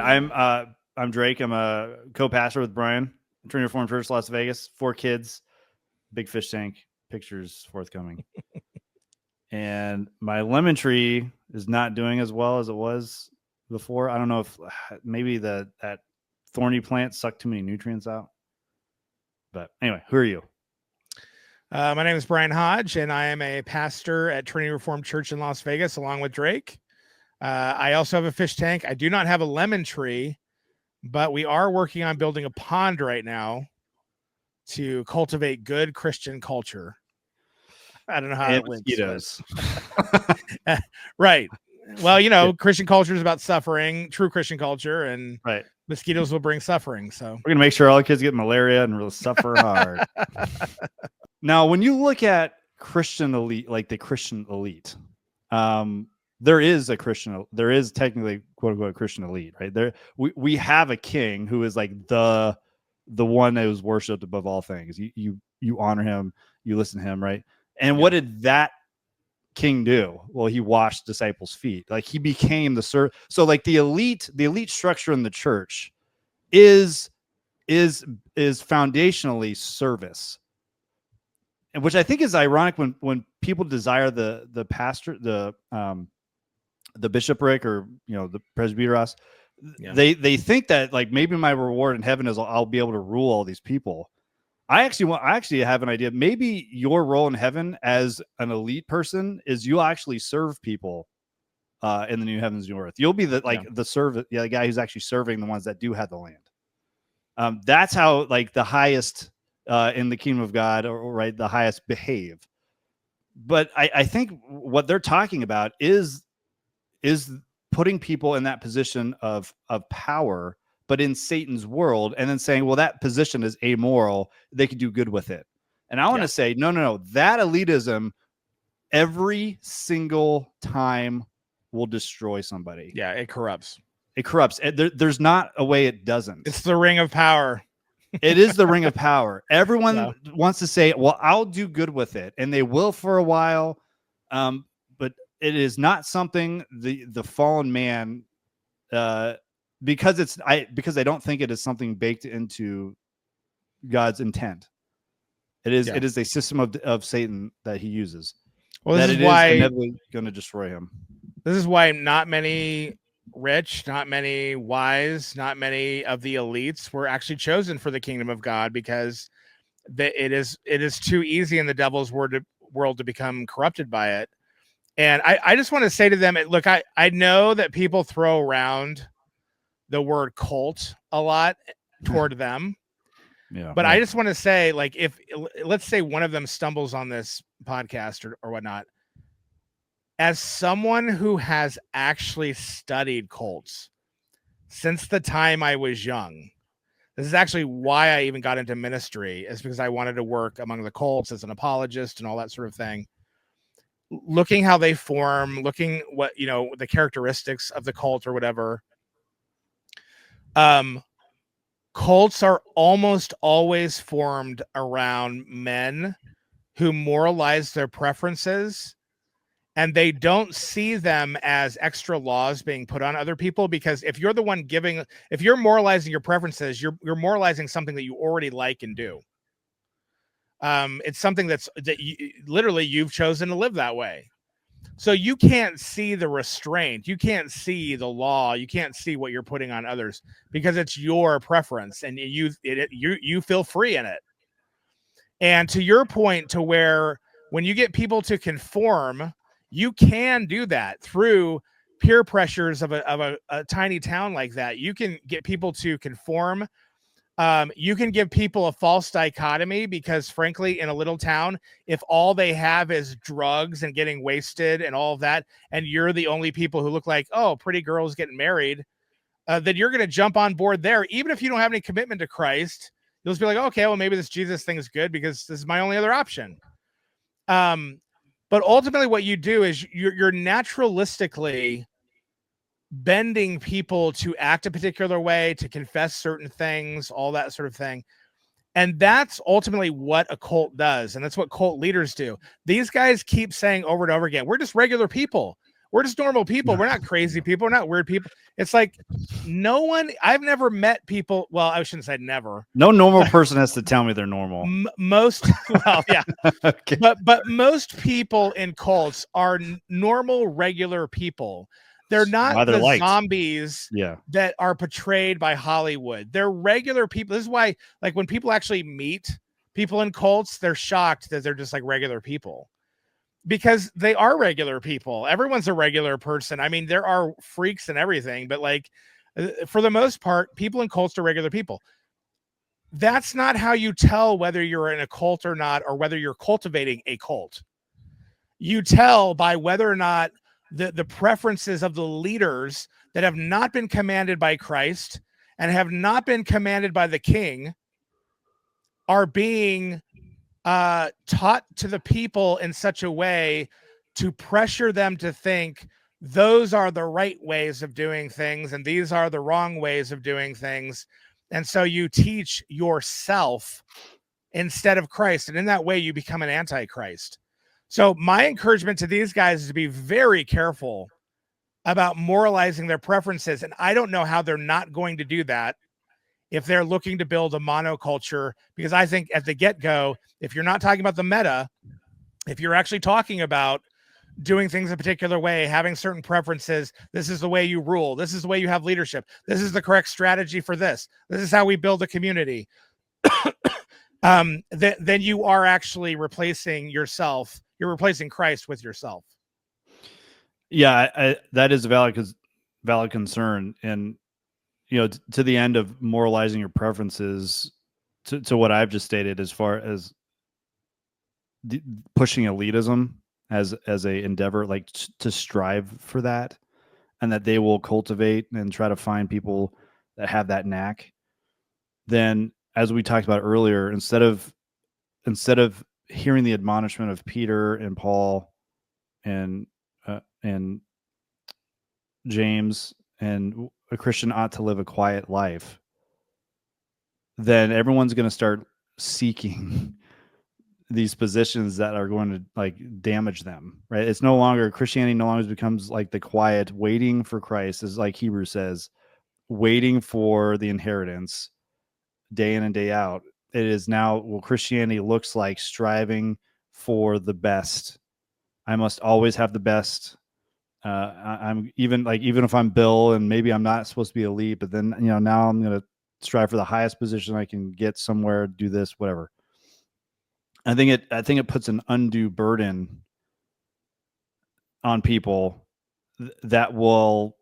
I'm Drake. I'm a co-pastor with Bryan, Trinity Reformed Church, Las Vegas. 4 kids, big fish tank. Pictures forthcoming. And my lemon tree is not doing as well as it was before. I don't know if maybe that thorny plant sucked too many nutrients out. But anyway, who are you? My name is Brian Hodge, and I am a pastor at Trinity Reformed Church in Las Vegas, along with Drake. I also have a fish tank. I do not have a lemon tree, but we are working on building a pond right now to cultivate good Christian culture. I don't know how it went. Mosquitoes. Right. Well, you know, Christian culture is about suffering, true Christian culture, and right. Mosquitoes will bring suffering. So we're going to make sure all the kids get malaria and really suffer hard. Now, when you look at Christian elite, like the Christian elite, there is technically quote unquote Christian elite, right? We have a king who is like the one that was worshipped above all things. You honor him, you listen to him, right? And what did that king do? Well, he washed disciples' feet. Like he became the so like the elite structure in the church is foundationally service. And which I think is ironic when people desire the pastor, the bishopric, or the presbyteros, they think that like maybe my reward in heaven is I'll be able to rule all these people. I actually have an idea. Maybe your role in heaven as an elite person is you'll actually serve people in the new heavens and new earth. You'll be the guy who's actually serving the ones that do have the land. That's how like the highest in the kingdom of God, or right, the highest behave. But I think what they're talking about is putting people in that position of power, but in Satan's world, and then saying, well, that position is amoral. They can do good with it. And I want to say, no. That elitism every single time will destroy somebody. Yeah, it corrupts. There's not a way it doesn't. It's the ring of power. It is the ring of power. Everyone wants to say, well, I'll do good with it. And they will for a while. But it is not something the fallen man, because I don't think it is something baked into God's intent. It is a system of Satan that he uses. Well, this is why is inevitably going to destroy him. This is why not many rich, not many wise, not many of the elites were actually chosen for the kingdom of God, because it is too easy in the devil's world to become corrupted by it. And I just want to say to them, look, I know that people throw around the word cult a lot toward them. But I just want to say, like, if let's say one of them stumbles on this podcast or whatnot, as someone who has actually studied cults since the time I was young, this is actually why I even got into ministry, is because I wanted to work among the cults as an apologist and all that sort of thing. Looking how they form, looking what, the characteristics of the cult or whatever. Cults are almost always formed around men who moralize their preferences, and they don't see them as extra laws being put on other people, because if you're the one if you're moralizing your preferences, you're moralizing something that you already like and do. It's something that literally you've chosen to live that way. So you can't see the restraint. You can't see the law. You can't see what you're putting on others, because it's your preference and you feel free in it. And to your point, to where when you get people to conform, you can do that through peer pressures of a tiny town like that. You can get people to conform. You can give people a false dichotomy, because frankly, in a little town, if all they have is drugs and getting wasted and all of that, and you're the only people who look like, oh, pretty girls getting married, then you're going to jump on board there. Even if you don't have any commitment to Christ, you'll just be like, okay, well, maybe this Jesus thing is good because this is my only other option. But ultimately what you do is you're naturalistically bending people to act a particular way, to confess certain things, all that sort of thing. And that's ultimately what a cult does. And that's what cult leaders do. These guys keep saying over and over again, we're just regular people. We're just normal people. We're not crazy people. We're not weird people. It's like I've never met people. Well, I shouldn't say never. No normal person has to tell me they're normal. Most, well, yeah. Okay. But most people in cults are normal, regular people. They're not the zombies that are portrayed by Hollywood. They're regular people. This is why, like, when people actually meet people in cults, they're shocked that they're just like regular people, because they are regular people. Everyone's a regular person. I mean, there are freaks and everything, but like, for the most part, people in cults are regular people. That's not how you tell whether you're in a cult or not, or whether you're cultivating a cult. You tell by whether or not the preferences of the leaders that have not been commanded by Christ and have not been commanded by the king are being taught to the people in such a way to pressure them to think those are the right ways of doing things and these are the wrong ways of doing things. And so you teach yourself instead of Christ. And in that way, you become an antichrist. So my encouragement to these guys is to be very careful about moralizing their preferences. And I don't know how they're not going to do that if they're looking to build a monoculture, because I think at the get-go, if you're not talking about the meta, if you're actually talking about doing things a particular way, having certain preferences, this is the way you rule, this is the way you have leadership, this is the correct strategy for this is how we build a community, then you are actually replacing yourself. You're replacing Christ with yourself. Yeah, that is a valid concern. And, you know, to the end of moralizing your preferences, to what I've just stated, as far as pushing elitism as a endeavor, like to strive for that, and that they will cultivate and try to find people that have that knack. Then, as we talked about earlier, instead of hearing the admonishment of Peter and Paul and James, and a Christian ought to live a quiet life, then everyone's going to start seeking these positions that are going to like damage them, right? It's no longer, Christianity no longer becomes like the quiet waiting for Christ, as like Hebrews says, waiting for the inheritance day in and day out. It is now, well, Christianity looks like striving for the best. I must always have the best. I'm even if I'm Bill and maybe I'm not supposed to be elite, but then, you know, now I'm going to strive for the highest position I can get somewhere, do this, whatever. I think it puts an undue burden on people that will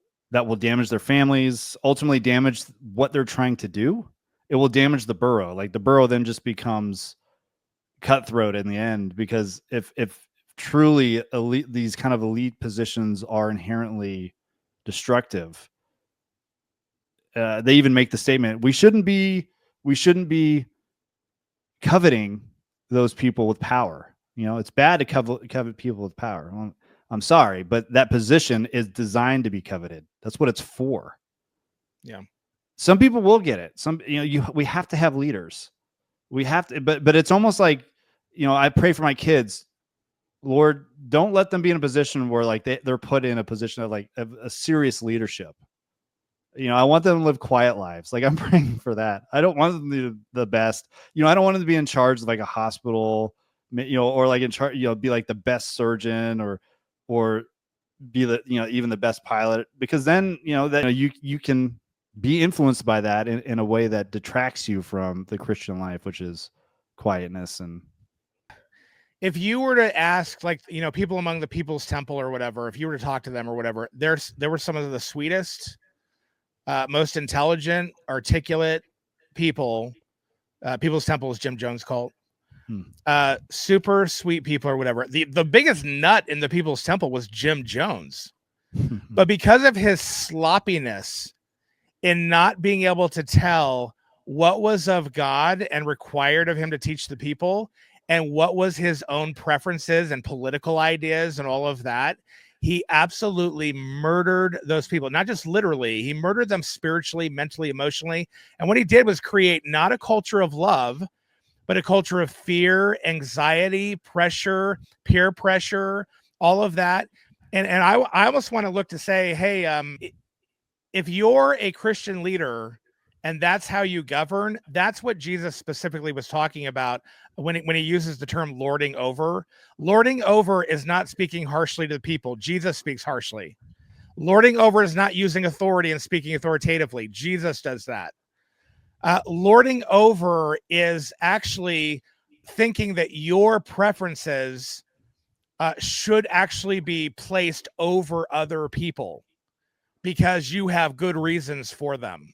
damage their families, ultimately damage what they're trying to do. It will damage the burrow. Like the burrow then just becomes cutthroat in the end, because if truly elite, these kind of elite positions are inherently destructive. They even make the statement, we shouldn't be coveting those people with power. You know, it's bad to covet people with power. Well, I'm sorry, but that position is designed to be coveted. That's what it's for. Yeah. Some people will get it. We have to have leaders. We have to, but it's almost like, you know, I pray for my kids. Lord, don't let them be in a position where like they're put in a position of like a serious leadership. You know, I want them to live quiet lives. Like I'm praying for that. I don't want them to be the best. You know, I don't want them to be in charge of like a hospital, you know, or like in charge, you know, be like the best surgeon or be the, you know, even the best pilot, because then, you know, that you can be influenced by that in a way that detracts you from the Christian life, which is quietness. And if you were to ask, like, you know, people among the People's Temple or whatever, if you were to talk to them or whatever, there were some of the sweetest, most intelligent, articulate people. People's Temple is Jim Jones' cult. Super sweet people or whatever. The biggest nut in the People's Temple was Jim Jones. But because of his sloppiness in not being able to tell what was of God and required of him to teach the people, and what was his own preferences and political ideas and all of that, he absolutely murdered those people. Not just literally, he murdered them spiritually, mentally, emotionally. And what he did was create not a culture of love, but a culture of fear, anxiety, pressure, peer pressure, all of that. And I almost want to look to say, hey, if you're a Christian leader and that's how you govern, that's what Jesus specifically was talking about when he uses the term lording over. Lording over is not speaking harshly to the people. Jesus speaks harshly. Lording over is not using authority and speaking authoritatively. Jesus does that. Lording over is actually thinking that your preferences should actually be placed over other people because you have good reasons for them.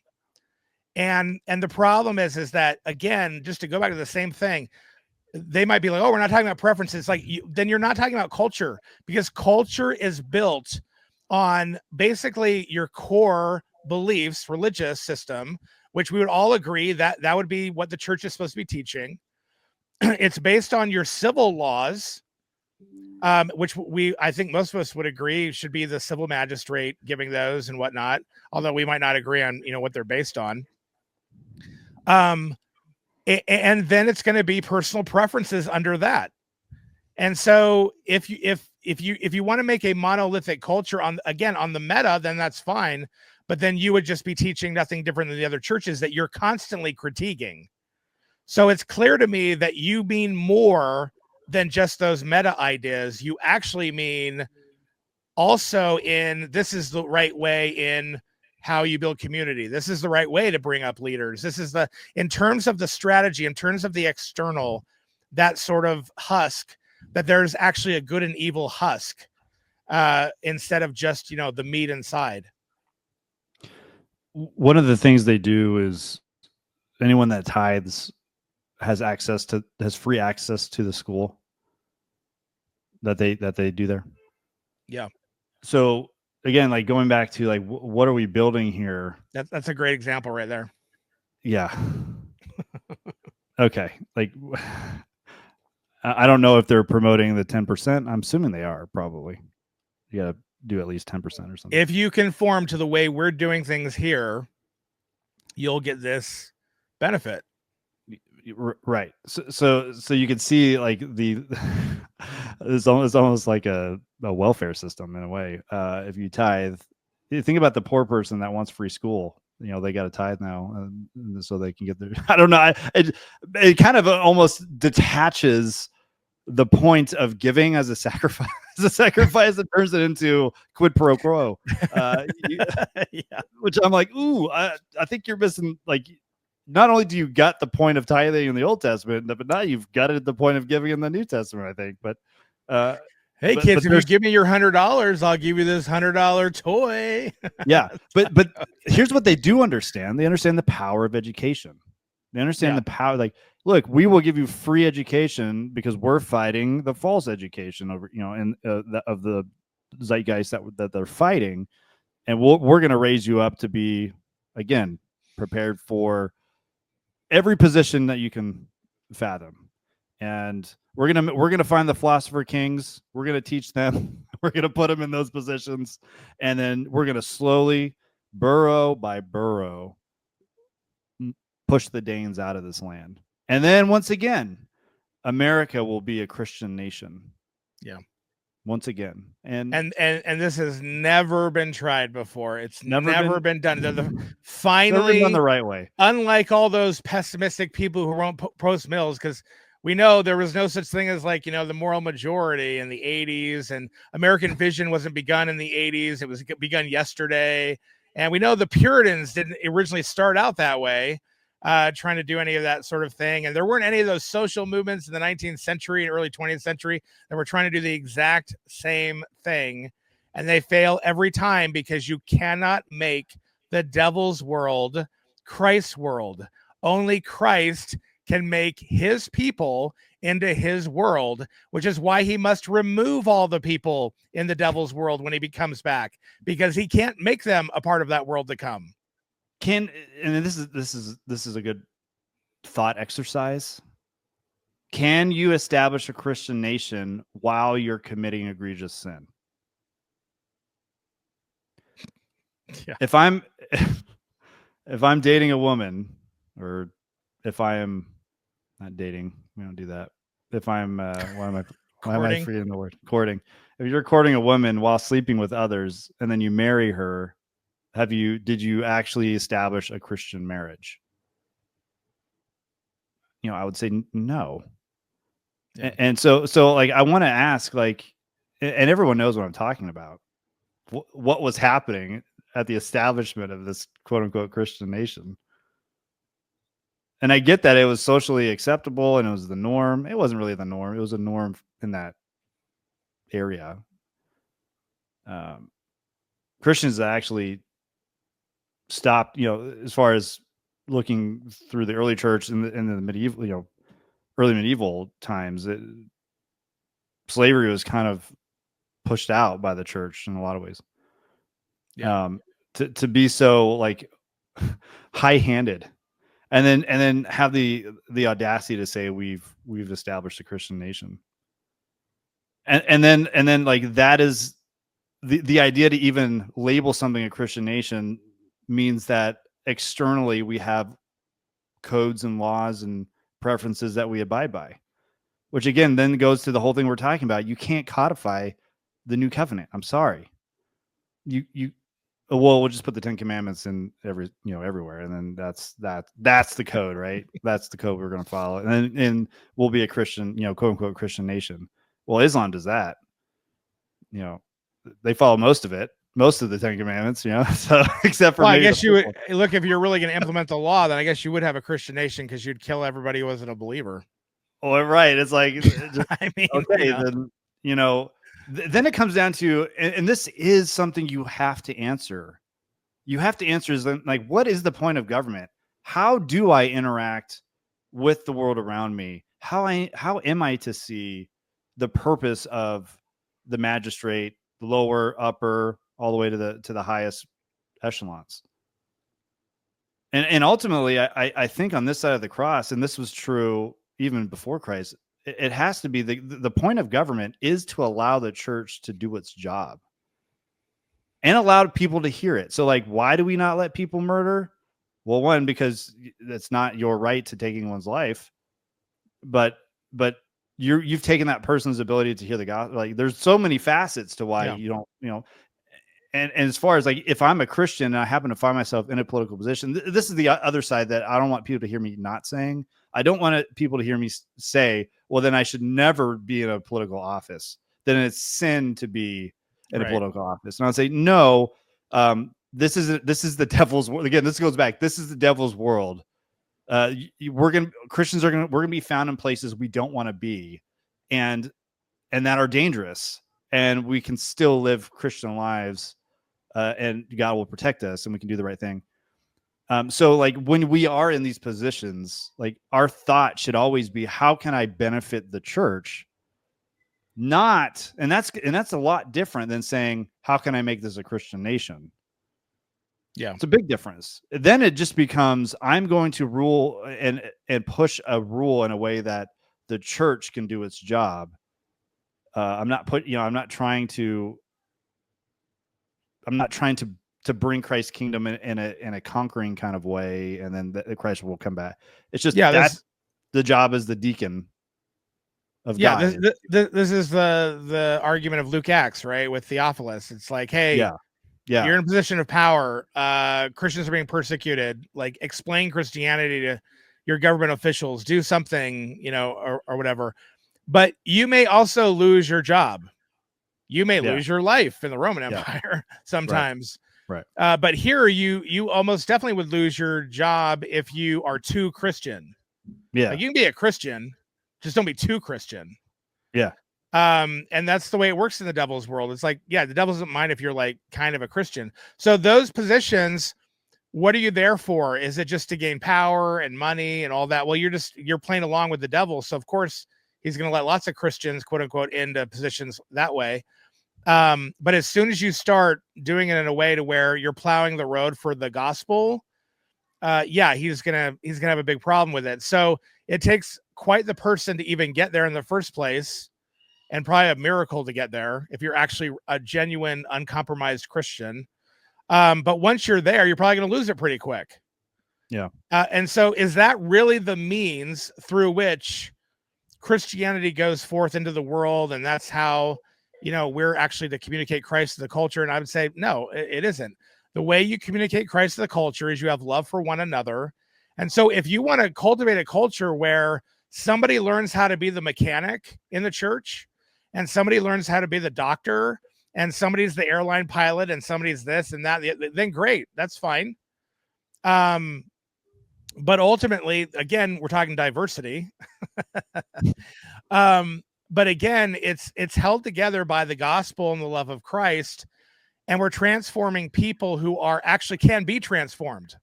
And the problem is that, again, just to go back to the same thing, they might be like, oh, we're not talking about preferences. Like, then you're not talking about culture, because culture is built on basically your core beliefs, religious system, which we would all agree that that would be what the church is supposed to be teaching. It's based on your civil laws, which I think most of us would agree should be the civil magistrate giving those and whatnot, although we might not agree on, what they're based on. And then it's going to be personal preferences under that. And so if you want to make a monolithic culture on the meta, then that's fine. But then you would just be teaching nothing different than the other churches that you're constantly critiquing. So it's clear to me that you mean more than just those meta ideas. You actually mean also in this is the right way in how you build community. This is the right way to bring up leaders. This is in terms of the strategy, in terms of the external, that sort of husk, that there's actually a good and evil husk instead of just, the meat inside. One of the things they do is anyone that tithes has free access to the school that they do there. Yeah. So again, like going back to like, what are we building here? That's a great example right there. Yeah. Okay. Like, I don't know if they're promoting the 10%. I'm assuming they are, probably. You got to do at least 10% or something. If you conform to the way we're doing things here, you'll get this benefit. Right. So you can see like it's almost like a welfare system in a way. If you tithe, you think about the poor person that wants free school. They got to tithe now, so they can get their. I don't know. It kind of almost detaches the point of giving as a sacrifice. That turns it into quid pro quo. Yeah. Which I'm like, ooh, I think you're missing. Like, not only do you got the point of tithing in the Old Testament, but now you've got it at the point of giving in the New Testament, I think. But hey, kids, if you give me your $100, I'll give you this $100 toy. Yeah, but here's what they do understand. They understand the power of education. They understand the power. Like, look, we will give you free education because we're fighting the false education over, of the zeitgeist that they're fighting, and we're going to raise you up to be, again, prepared for every position that you can fathom. And we're gonna find the philosopher kings. We're gonna teach them. We're gonna put them in those positions, and then we're gonna slowly, burrow by burrow, push the Danes out of this land. And then once again, America will be a Christian nation. Yeah. Once again, and this has never been tried before. It's never been done. Finally done the right way. Unlike all those pessimistic people who wrote post-mills, because we know there was no such thing as the moral majority in the 80s, and American vision wasn't begun in the 80s. It was begun yesterday. And we know the Puritans didn't originally start out that way, trying to do any of that sort of thing. And there weren't any of those social movements in the 19th century and early 20th century that were trying to do the exact same thing. And they fail every time because you cannot make the devil's world Christ's world. Only Christ can make his people into his world, which is why he must remove all the people in the devil's world when he comes back, because he can't make them a part of that world to come. And this is a good thought exercise. Can you establish a Christian nation while you're committing egregious sin? Yeah. If I'm dating a woman, or if I am not dating, we don't do that. If I'm Why am I forgetting the word? Courting. If you're courting a woman while sleeping with others and then you marry her, did you actually establish a Christian marriage? I would say no. Yeah. And so like, I want to ask, like, and everyone knows what I'm talking about. What was happening at the establishment of this quote unquote Christian nation? And I get that it was socially acceptable and it was the norm. It wasn't really the norm. It was a norm in that area. Christians actually stopped, as far as looking through the early church in the medieval, early medieval times, slavery was kind of pushed out by the church in a lot of ways. Yeah. To be so like high-handed, and then have the audacity to say we've established a Christian nation, and then like, that is the idea to even label something a Christian nation means that externally we have codes and laws and preferences that we abide by, which again then goes to the whole thing we're talking about. You can't codify the new covenant. I'm sorry. We'll just put the 10 commandments in everywhere. And then that's the code, right? That's the code we're going to follow. And we'll be a Christian, quote unquote Christian nation. Well, Islam does that. They follow most of the 10 commandments, so except for, I guess you would look, if you're really going to implement the law, then I guess you would have a Christian nation, because you'd kill everybody who wasn't a believer. Well, right. It's like, I mean, okay, then, then it comes down to, and this is something you have to answer. You have to answer is like, what is the point of government? How do I interact with the world around me? How am I to see the purpose of the magistrate, lower, upper, all the way to the highest echelons? And ultimately, I think on this side of the cross, and this was true even before Christ, it has to be the point of government is to allow the church to do its job and allow people to hear it. So like, why do we not let people murder? Well, one, because that's not your right to take anyone's life, but you've taken that person's ability to hear the gospel. Like, there's so many facets to why you don't, and as far as like, if I'm a Christian and I happen to find myself in a political position, this is the other side that I don't want people to hear me not saying. I don't want people to hear me say, well, then I should never be in a political office. Then it's sin to be in a political office. And I'll say, no, this is the devil's world. Again, this goes back. This is the devil's world. Christians we're going to be found in places we don't want to be, and that are dangerous, and we can still live Christian lives, and God will protect us, and we can do the right thing. So like, when we are in these positions, like, our thought should always be, how can I benefit the church? And that's a lot different than saying, how can I make this a Christian nation? Yeah, it's a big difference. Then it just becomes, I'm going to rule and push a rule in a way that the church can do its job. I'm not trying to bring Christ's kingdom in a conquering kind of way, and then the Christ will come back. It's just, that's the job as the deacon of God. This is the argument of Luke Acts, right? With Theophilus. It's like, hey, you're in a position of power. Christians are being persecuted. Like, explain Christianity to your government officials. Do something, or whatever. But you may also lose your job. You may lose your life in the Roman Empire sometimes. Right. But here you almost definitely would lose your job if you are too Christian. Yeah. Like, you can be a Christian, just don't be too Christian. Yeah. And that's the way it works in the devil's world. It's like, the devil doesn't mind if you're like kind of a Christian. So those positions, what are you there for? Is it just to gain power and money and all that? Well, you're playing along with the devil. So of course he's going to let lots of Christians, quote unquote, into positions that way. But as soon as you start doing it in a way to where you're plowing the road for the gospel, he's gonna have a big problem with it. So it takes quite the person to even get there in the first place, and probably a miracle to get there if you're actually a genuine, uncompromised Christian. But once you're there, you're probably going to lose it pretty quick. Yeah. And so is that really the means through which Christianity goes forth into the world, and that's how, we're actually to communicate Christ to the culture. And I would say, no, it isn't. The way you communicate Christ to the culture is you have love for one another. And so if you want to cultivate a culture where somebody learns how to be the mechanic in the church, and somebody learns how to be the doctor, and somebody's the airline pilot, and somebody's this and that, then great, that's fine. But ultimately, again, we're talking diversity. But again, it's held together by the gospel and the love of Christ, and we're transforming people who are actually can be transformed,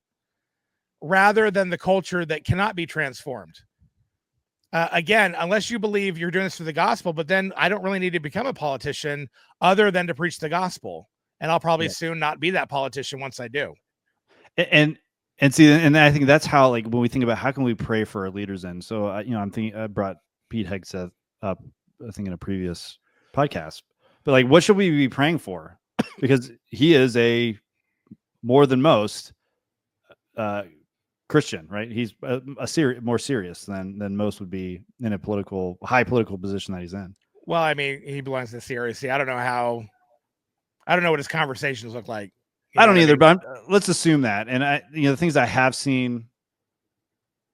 rather than the culture that cannot be transformed. Again, unless you believe you're doing this for the gospel, but then I don't really need to become a politician other than to preach the gospel, and I'll probably soon not be that politician once I do. And see, and I think that's how, like, when we think about how can we pray for our leaders in. So, I'm thinking I brought Pete Hegseth up, I think, in a previous podcast, but like, what should we be praying for? Because he is a more than most Christian, right? He's more serious than most would be in a high political position that he's in. Well, I mean, he belongs to CRC. I don't know what his conversations look like. I don't either, but let's assume that. And the things I have seen,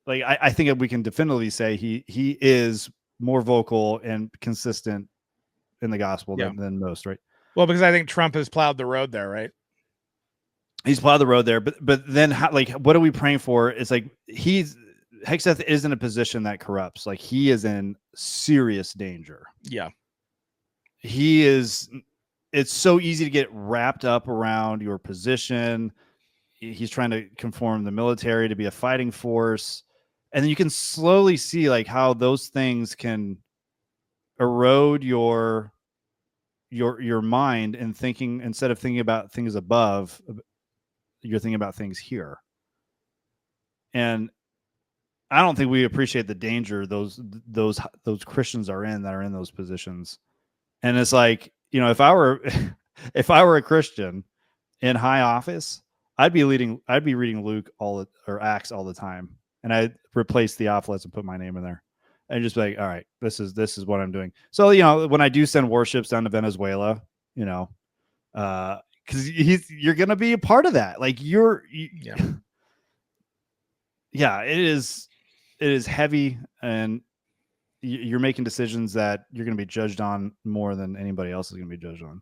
like, I think we can definitively say he is more vocal and consistent in the gospel than most, right? Well, because I think Trump has plowed the road there, right? He's plowed the road there, but then how, like, what are we praying for? It's like Hegseth is in a position that corrupts. Like, he is in serious danger. Yeah, he is. It's so easy to get wrapped up around your position. He's trying to conform the military to be a fighting force. And then you can slowly see, like, how those things can erode your mind and thinking, instead of thinking about things above, you're thinking about things here. And I don't think we appreciate the danger those Christians are in that are in those positions. And it's like, if I were a Christian in high office, I'd be reading Luke or Acts all the time, and I'd replace Theophilus and put my name in there, and just be like, all right, this is what I'm doing. So when I do send warships down to Venezuela, because you're gonna be a part of that. Like it is heavy, and you're making decisions that you're going to be judged on more than anybody else is going to be judged on.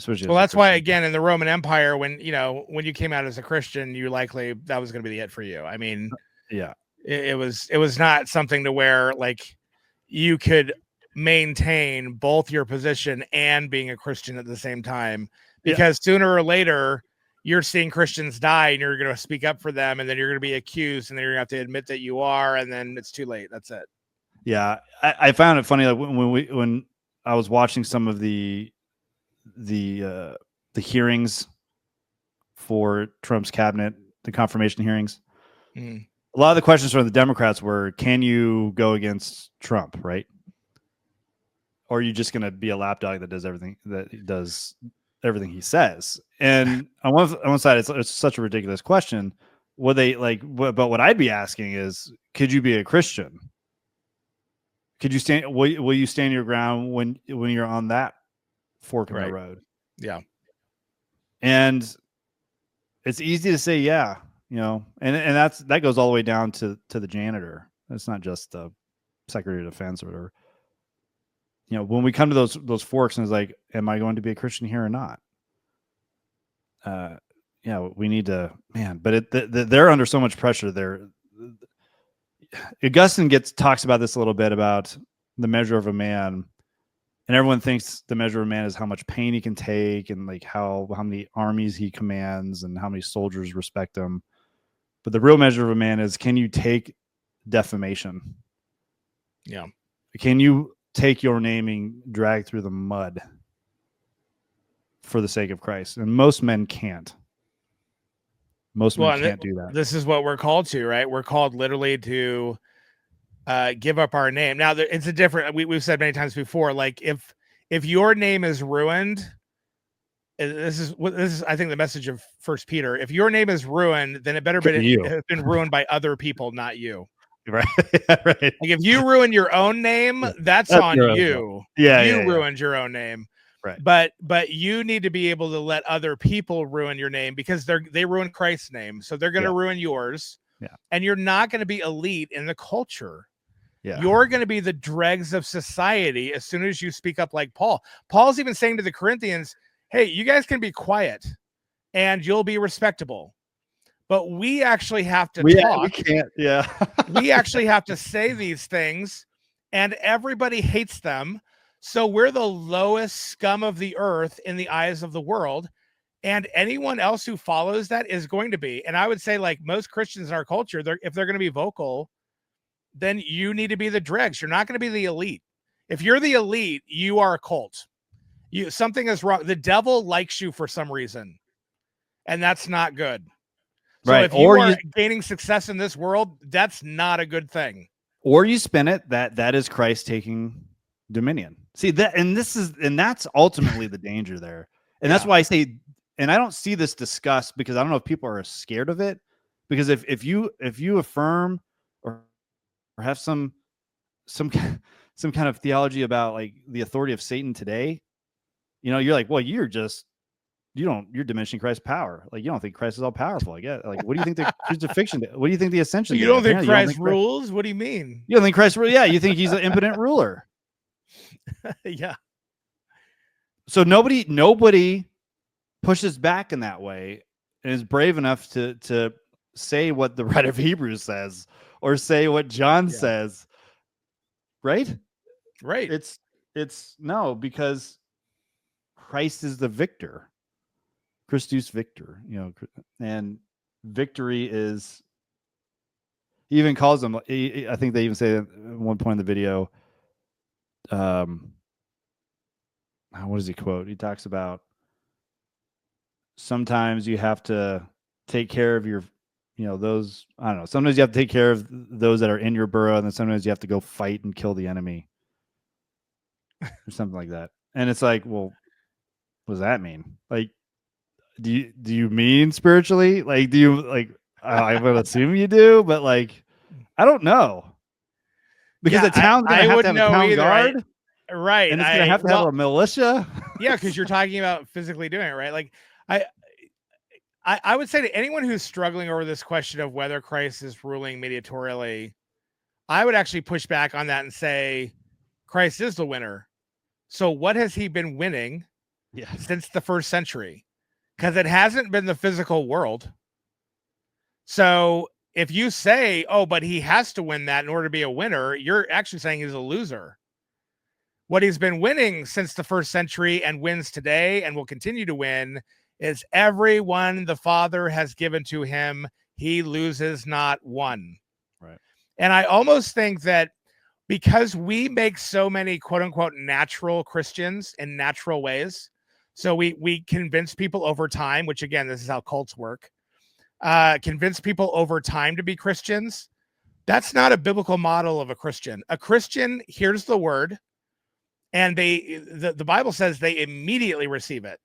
Well, that's why, again, in the Roman Empire, when you came out as a Christian, you likely that was going to be the it for you. I mean, yeah, it was not something to where, like, you could maintain both your position and being a Christian at the same time, because sooner or later you're seeing Christians die, and you're going to speak up for them, and then you're going to be accused, and then you're going to have to admit that you are, and then it's too late. That's it. Yeah, I found it funny, like, when I was watching some of the hearings for Trump's cabinet, the confirmation hearings. A lot of the questions from the Democrats were, can you go against Trump, right? Or are you just going to be a lapdog that does everything he says? And on one side, it's such a ridiculous question. But what I'd be asking is, could you be a Christian? Could you stand? Will you stand your ground when you're on that fork in the road? Yeah. And it's easy to say, and that goes all the way down to the janitor. It's not just the Secretary of Defense or whatever. When we come to those forks, and it's like, am I going to be a Christian here or not? We need to, man. But they're under so much pressure. Augustine talks about this a little bit, about the measure of a man, and everyone thinks the measure of a man is how much pain he can take, and like how many armies he commands, and how many soldiers respect him. But the real measure of a man is, can you take defamation? Yeah. Can you take your naming dragged through the mud for the sake of Christ? And most men can't. Most men can't do that. This is what we're called to, right? We're called literally to give up our name. Now, it's a different. We've said many times before, like, if your name is ruined, this is I think the message of First Peter. If your name is ruined, then it better have been ruined by other people, not you. Right. Right. Like if you ruin your own name, that's on you. Yeah. You ruined your own name. Right. But you need to be able to let other people ruin your name because they ruin Christ's name. So they're going to ruin yours. Yeah. And you're not going to be elite in the culture. Yeah. You're going to be the dregs of society as soon as you speak up like Paul. Paul's even saying to the Corinthians, hey, you guys can be quiet and you'll be respectable. But we actually have to talk. We can't. Yeah. We actually have to say these things, and everybody hates them. So we're the lowest scum of the earth in the eyes of the world. And anyone else who follows that is going to be. And I would say, like most Christians in our culture, if they're going to be vocal, then you need to be the dregs. You're not going to be the elite. If you're the elite, you are a cult. Something is wrong. The devil likes you for some reason, and that's not good. So if you are gaining success in this world, that's not a good thing. Or you spin it that is Christ taking dominion. See that, and that's ultimately the danger there. And that's why I say, and I don't see this discussed because I don't know if people are scared of it. Because if you affirm or have some kind of theology about like the authority of Satan today, you're like, well, you're diminishing Christ's power. Like, you don't think Christ is all powerful. Like, yeah. Like, what do you think the crucifixion did? What do you think the ascension did? You don't think Christ rules? What do you mean? You don't think Christ rules? Yeah. You think he's an impotent ruler. Yeah. So nobody pushes back in that way and is brave enough to say what the writer of Hebrews says or say what John says. Right? Right. It's no, because Christ is the victor. Christus Victor, and victory is. He even calls them. I think they even say at one point in the video. What does he quote? He talks about sometimes you have to take care of your, those. I don't know. Sometimes you have to take care of those that are in your burrow, and then sometimes you have to go fight and kill the enemy, or something like that. And it's like, well, what does that mean? Like. Do you mean spiritually? Like, do you like? I would assume you do, but like, I don't know, because the town's gonna have to have a town guard, right? And it's gonna have to have a militia. Yeah, because you're talking about physically doing it, right? Like, I would say to anyone who's struggling over this question of whether Christ is ruling mediatorially, I would actually push back on that and say, Christ is the winner. So what has he been winning since the first century? Because it hasn't been the physical world. So if you say, oh, but he has to win that in order to be a winner, you're actually saying he's a loser. What he's been winning since the first century and wins today and will continue to win is everyone the Father has given to him. He loses not one. Right. And I almost think that because we make so many quote unquote natural Christians in natural ways, so we convince people over time, which again, this is how cults work, convince people over time to be Christians. That's not a biblical model of a Christian. A Christian hears the word and the Bible says they immediately receive it.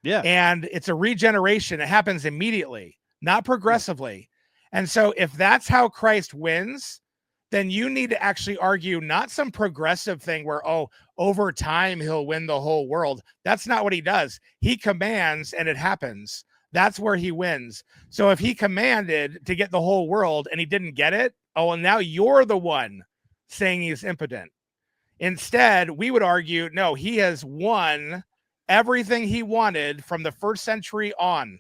Yeah. And it's a regeneration. It happens immediately, not progressively. And so if that's how Christ wins, then you need to actually argue not some progressive thing where, oh, over time he'll win the whole world. That's not what he does. He commands and it happens. That's where he wins. So if he commanded to get the whole world and he didn't get it, oh, and now you're the one saying he's impotent. Instead, we would argue, no, he has won everything he wanted from the first century on.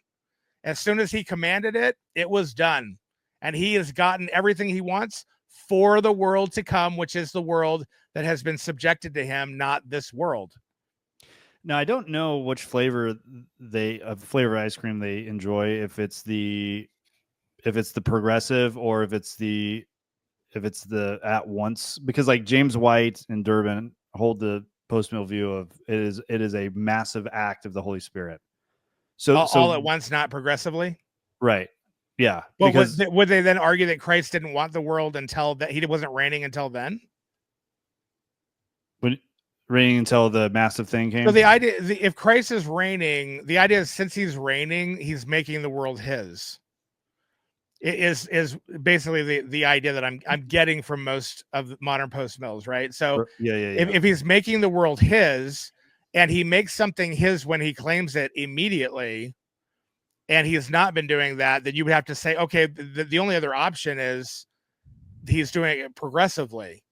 As soon as he commanded it, it was done. And he has gotten everything he wants for the world to come, which is the world that has been subjected to him, not this world. Now, I don't know which flavor flavor ice cream they enjoy, if it's the progressive or if it's the at once, because like James White and Durbin hold the post-mill view of it is a massive act of the Holy Spirit. So all at once, not progressively. Right. Yeah. Well, would they then argue that Christ didn't want the world until that he wasn't reigning until then? Reigning until the massive thing came. So the idea, if Christ is reigning, the idea is since he's reigning, he's making the world his. is basically the idea that I'm getting from most of modern post mills, right? So if he's making the world his, and he makes something his when he claims it immediately, and he has not been doing that, then you would have to say, okay, the only other option is he's doing it progressively.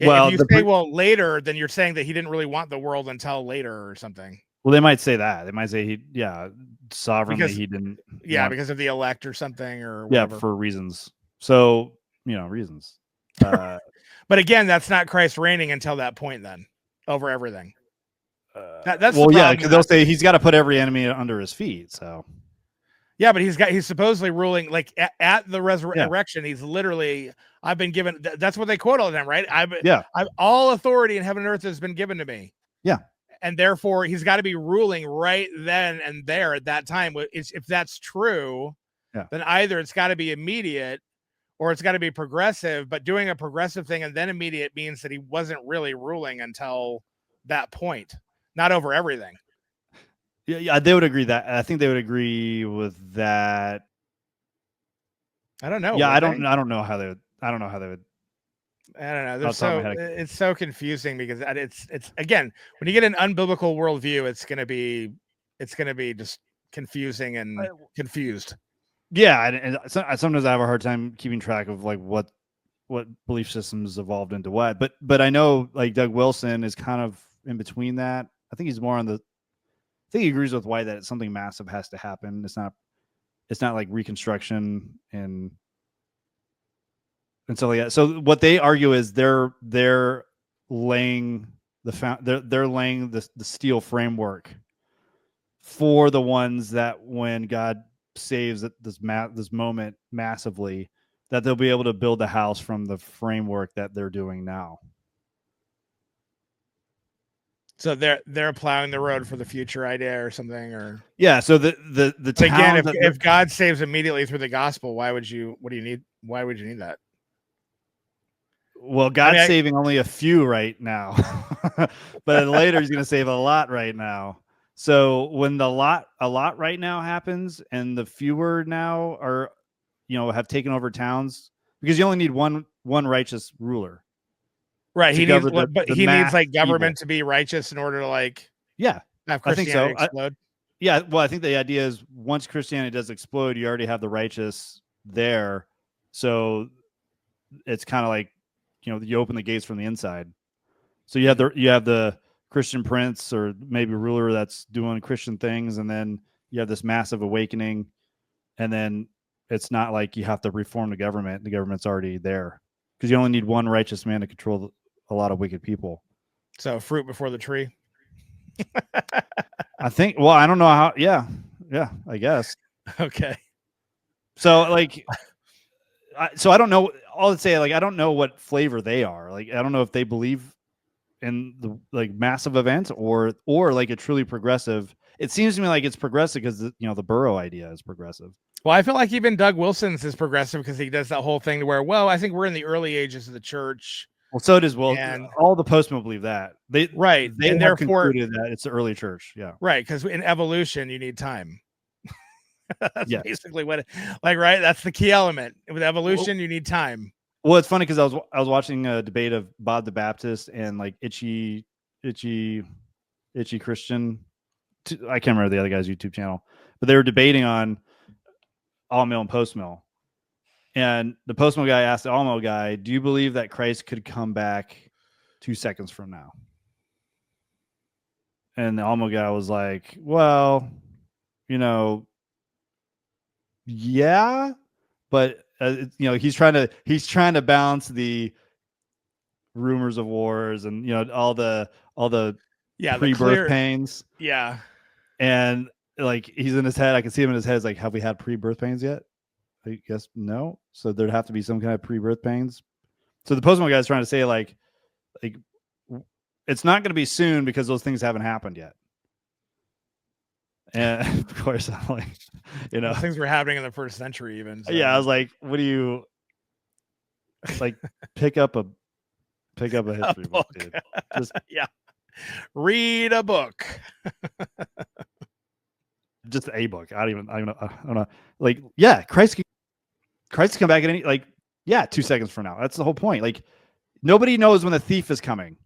Well, if you say, well, later, then you're saying that he didn't really want the world until later or something. Well, they might say that. They might say sovereignly because, he didn't. Because of the elect or something or whatever. Yeah, for reasons. So, reasons. But again, that's not Christ reigning until that point then, over everything. That's because they'll say he's got to put every enemy under his feet. So, yeah, but he's supposedly ruling like at the resurrection. He's literally, I've been given. That's what they quote all the time, right? I've all authority in heaven and earth has been given to me. Yeah, and therefore he's got to be ruling right then and there at that time. If that's true, then either it's got to be immediate or it's got to be progressive. But doing a progressive thing and then immediate means that he wasn't really ruling until that point, not over everything. Yeah, they would agree that. I think they would agree with that. I don't know. Yeah, I don't know how they would. I don't know. It's so confusing because it's again, when you get an unbiblical worldview, it's gonna be just confusing and confused. Yeah, and sometimes I have a hard time keeping track of like what belief systems evolved into what. But I know like Doug Wilson is kind of in between that. I think he's more on the. I think he agrees with White that something massive has to happen. It's not like Reconstruction and so yeah. So what they argue is they're laying they're laying the steel framework for the ones that when God saves this moment massively, that they'll be able to build the house from the framework that they're doing now. So they're plowing the road for the future idea or something, or so the town again, if God saves immediately through the gospel, why would you need that? Well, God's saving only a few right now, but later he's going to save a lot right now. So when a lot right now happens, and the fewer now are, have taken over towns, because you only need one righteous ruler. Right. He needs like government to be righteous in order to have Christianity explode. Yeah. Well, I think the idea is once Christianity does explode, you already have the righteous there. So it's kind of like, you open the gates from the inside. So you have the Christian prince or maybe ruler that's doing Christian things. And then you have this massive awakening. And then it's not like you have to reform the government. The government's already there because you only need one righteous man to control a lot of wicked people. So fruit before the tree. I think. Well, I don't know how. Yeah, I guess. Okay. So I don't know. All I'd say, I don't know what flavor they are. I don't know if they believe in the massive events or like a truly progressive. It seems to me like it's progressive because the Burrow idea is progressive. Well, I feel like even Doug Wilson's is progressive because he does that whole thing to where, I think we're in the early ages of the church. Well, so does all the postmen believe that they and have concluded that it's the early church. Yeah, right. Because in evolution, you need time. That's basically what right. That's the key element with evolution. You need time. Well, it's funny because I was watching a debate of Bob the Baptist and itchy Christian. I can't remember the other guy's YouTube channel, but they were debating on all mill and post mill. And the post mill guy asked the all mill guy, "Do you believe that Christ could come back 2 seconds from now?" And the all mill guy was like, "Well, yeah, but he's trying to balance the rumors of wars and all the pre-birth pains." Yeah, and he's in his head. I can see him in his head. It's like, have we had pre-birth pains yet? I guess no. So there'd have to be some kind of pre-birth pains. So the postman guy is trying to say like it's not going to be soon because those things haven't happened yet. And of course, I'm like, those things were happening in the first century, even. So. Yeah, I was like, what do you pick up a history book, dude. Read a book. just a book. I don't know. Like, yeah, Christ can come back at any, like, yeah, 2 seconds from now. That's the whole point. Like, nobody knows when the thief is coming.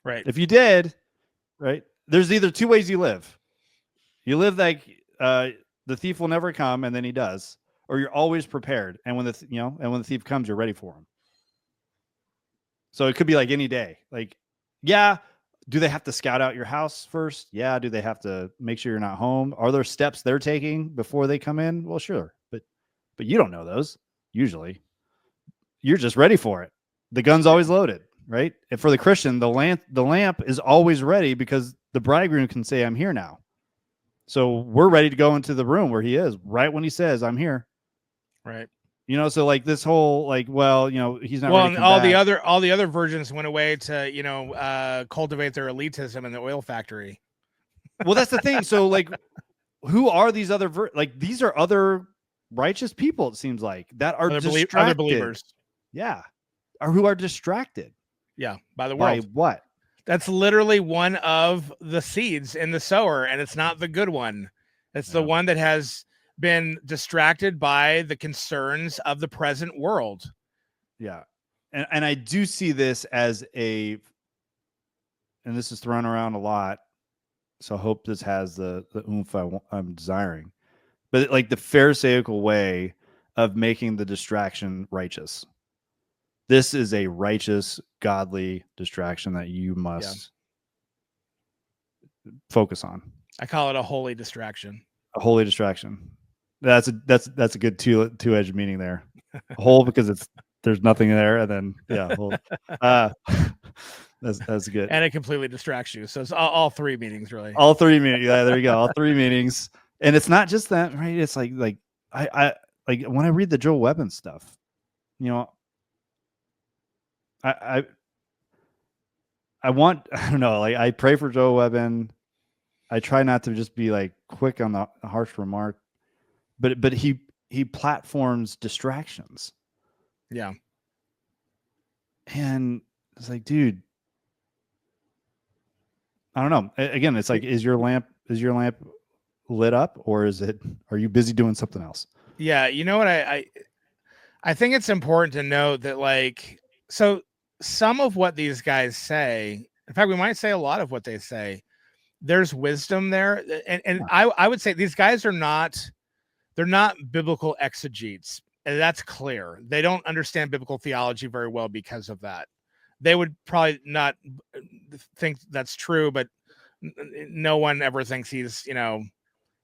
Right. If you did, right, there's either two ways you live. You live like the thief will never come, and then he does, or you're always prepared. And when the thief comes, you're ready for him. So it could be like any day. Like, yeah, do they have to scout out your house first? Yeah. Do they have to make sure you're not home? Are there steps they're taking before they come in? Well, sure, but you don't know those usually. You're just ready for it. The gun's always loaded, right? And for the Christian, the lamp is always ready because the bridegroom can say, "I'm here now." So we're ready to go into the room where he is right when he says, "I'm here." Right. So like this whole like, well, he's not. Well, ready to and all the other virgins went away to cultivate their elitism in the oil factory. Well, that's the thing. So like, who are these other these are other righteous people? It seems like that are distracted. Other believers. Yeah, or who are distracted. Yeah, by the world. By what? That's literally one of the seeds in the sower, and it's not the good one. It's the one that has been distracted by the concerns of the present world. Yeah. And I do see this as and this is thrown around a lot, so I hope this has the oomph I'm desiring. But like the Pharisaical way of making the distraction righteous. This is a righteous, godly distraction that you must focus on. I call it a holy distraction. A holy distraction. That's a good two-edged meaning there. Whole because there's nothing there, and then that's good. And it completely distracts you. So it's all three meanings, really. All three meanings. Yeah, there you go. All three meanings. And it's not just that, right? It's like I like when I read the Joel Webben stuff, I want, I don't know, like I pray for Joel Webben. I try not to just be like quick on the harsh remark, but he platforms distractions. Yeah. And it's like, dude, I don't know. Again, it's like, is your lamp lit up, or are you busy doing something else? Yeah. You know what? I think it's important to note that so some of what these guys say, in fact, we might say a lot of what they say, there's wisdom there. And I would say these guys they're not biblical exegetes. And that's clear. They don't understand biblical theology very well because of that. They would probably not think that's true, but no one ever thinks he's,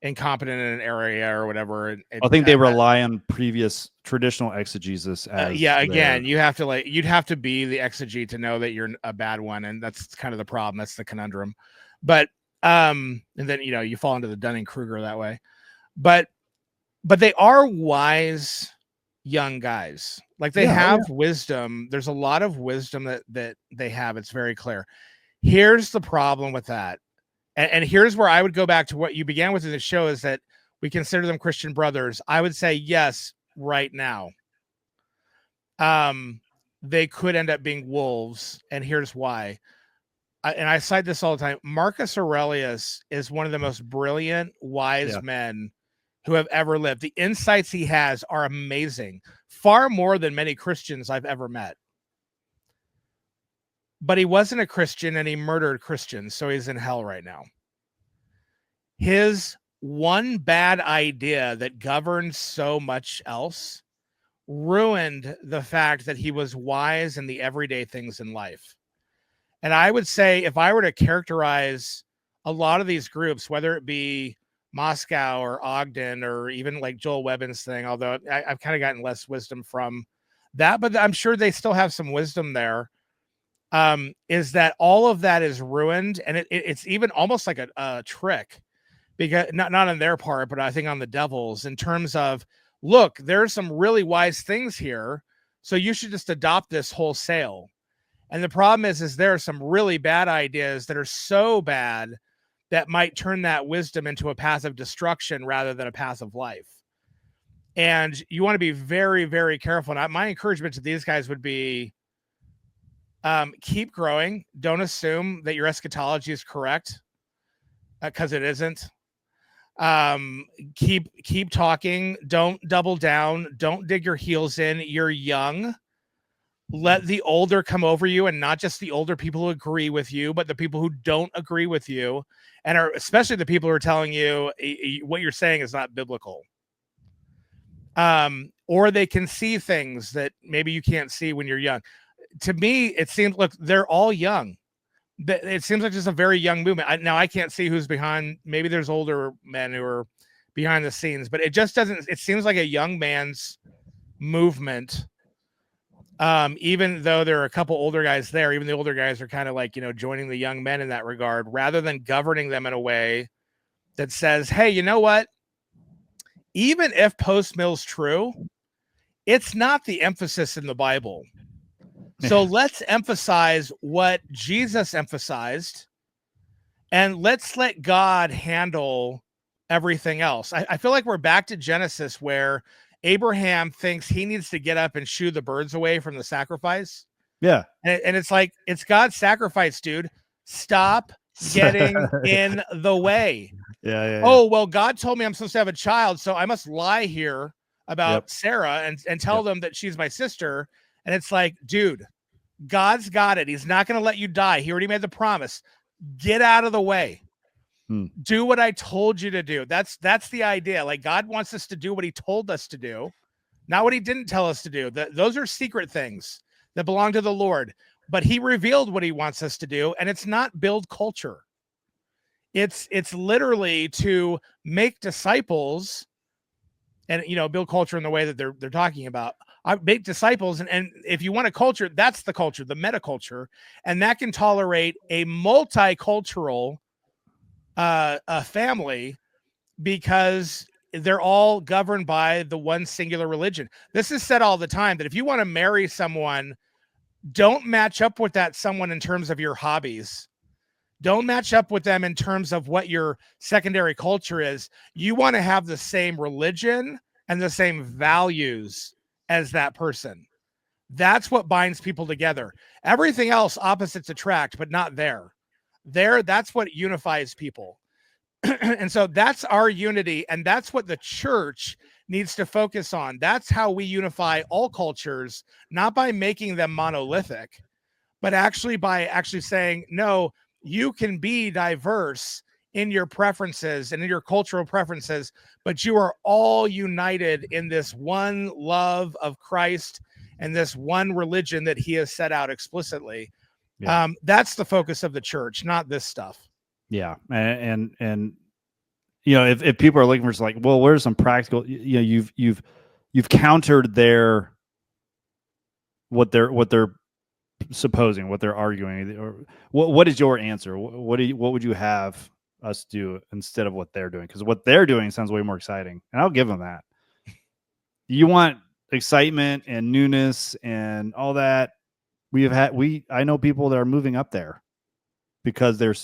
incompetent in an area or whatever. I think they rely on previous traditional exegesis. Again, you'd have to be the exegete to know that you're a bad one. And that's kind of the problem. That's the conundrum. But, and then, you fall into the Dunning-Kruger that way, but they are wise young guys. Like they have wisdom. There's a lot of wisdom that they have. It's very clear. Here's the problem with that. And here's where I would go back to what you began with in the show, is that we consider them Christian brothers. I would say yes, right now. They could end up being wolves. And here's why. And I cite this all the time. Marcus Aurelius is one of the most brilliant, wise men who have ever lived. The insights he has are amazing, far more than many Christians I've ever met. But he wasn't a Christian and he murdered Christians, so he's in hell right now. His one bad idea that governed so much else ruined the fact that he was wise in the everyday things in life. And I would say, if I were to characterize a lot of these groups, whether it be Moscow or Ogden or even like Joel Webben's thing, although I've kind of gotten less wisdom from that, but I'm sure they still have some wisdom there, is that all of that is ruined. And it's even almost like a trick, because not on their part, but I think on the devil's, in terms of, look, there's some really wise things here, so you should just adopt this wholesale. And the problem is there are some really bad ideas that are so bad that might turn that wisdom into a path of destruction rather than a path of life. And you want to be very, very careful. And my encouragement to these guys would be, keep growing. Don't assume that your eschatology is correct. because it isn't. Keep talking. Don't double down. Don't dig your heels in. You're young. Let the older come over you, and not just the older people who agree with you, but the people who don't agree with you, and are especially the people who are telling you what you're saying is not biblical. Or they can see things that maybe you can't see when you're young. To me, it seems like they're all young. It seems like just a very young movement. Now I can't see who's behind. Maybe there's older men who are behind the scenes, but it just doesn't. It seems like a young man's movement. Even though there are a couple older guys there, even the older guys are kind of like, joining the young men in that regard, rather than governing them in a way that says, hey, you know what? Even if post-mill's true, it's not the emphasis in the Bible. So let's emphasize what Jesus emphasized, and let's let God handle everything else. I feel like we're back to Genesis, where Abraham thinks he needs to get up and shoo the birds away from the sacrifice. Yeah. And it's like, it's God's sacrifice, dude. Stop getting in the way. Yeah. Oh, well, God told me I'm supposed to have a child, so I must lie here about Sarah and tell them that she's my sister. And it's like, dude, God's got it. He's not going to let you die. He already made the promise. Get out of the way. Do what I told you to do. That's the idea. Like, God wants us to do what he told us to do, not what he didn't tell us to do. Those are secret things that belong to the Lord, but he revealed what he wants us to do. And it's not build culture. It's literally to make disciples and, build culture in the way that they're talking about. Make disciples. And if you want a culture, that's the culture, the meta culture. And that can tolerate a multicultural a family, because they're all governed by the one singular religion. This is said all the time, that if you want to marry someone, don't match up with that someone in terms of your hobbies. Don't match up with them in terms of what your secondary culture is. You want to have the same religion and the same values as that person. That's what binds people together. Everything else, opposites attract, but not there. That's what unifies people. And so that's our unity, and that's what the church needs to focus on. That's how we unify all cultures, not by making them monolithic, but actually by saying, no, you can be diverse in your preferences and in your cultural preferences, but you are all united in this one love of Christ and this one religion that he has set out explicitly. Yeah. That's the focus of the church, not this stuff. Yeah. And if people are looking for like, well, where's some practical, you've countered what they're supposing, what they're arguing, or what is your answer? What would you have us do instead of what they're doing? Because what they're doing sounds way more exciting, and I'll give them that. You want excitement and newness and all that. I know people that are moving up there because they're,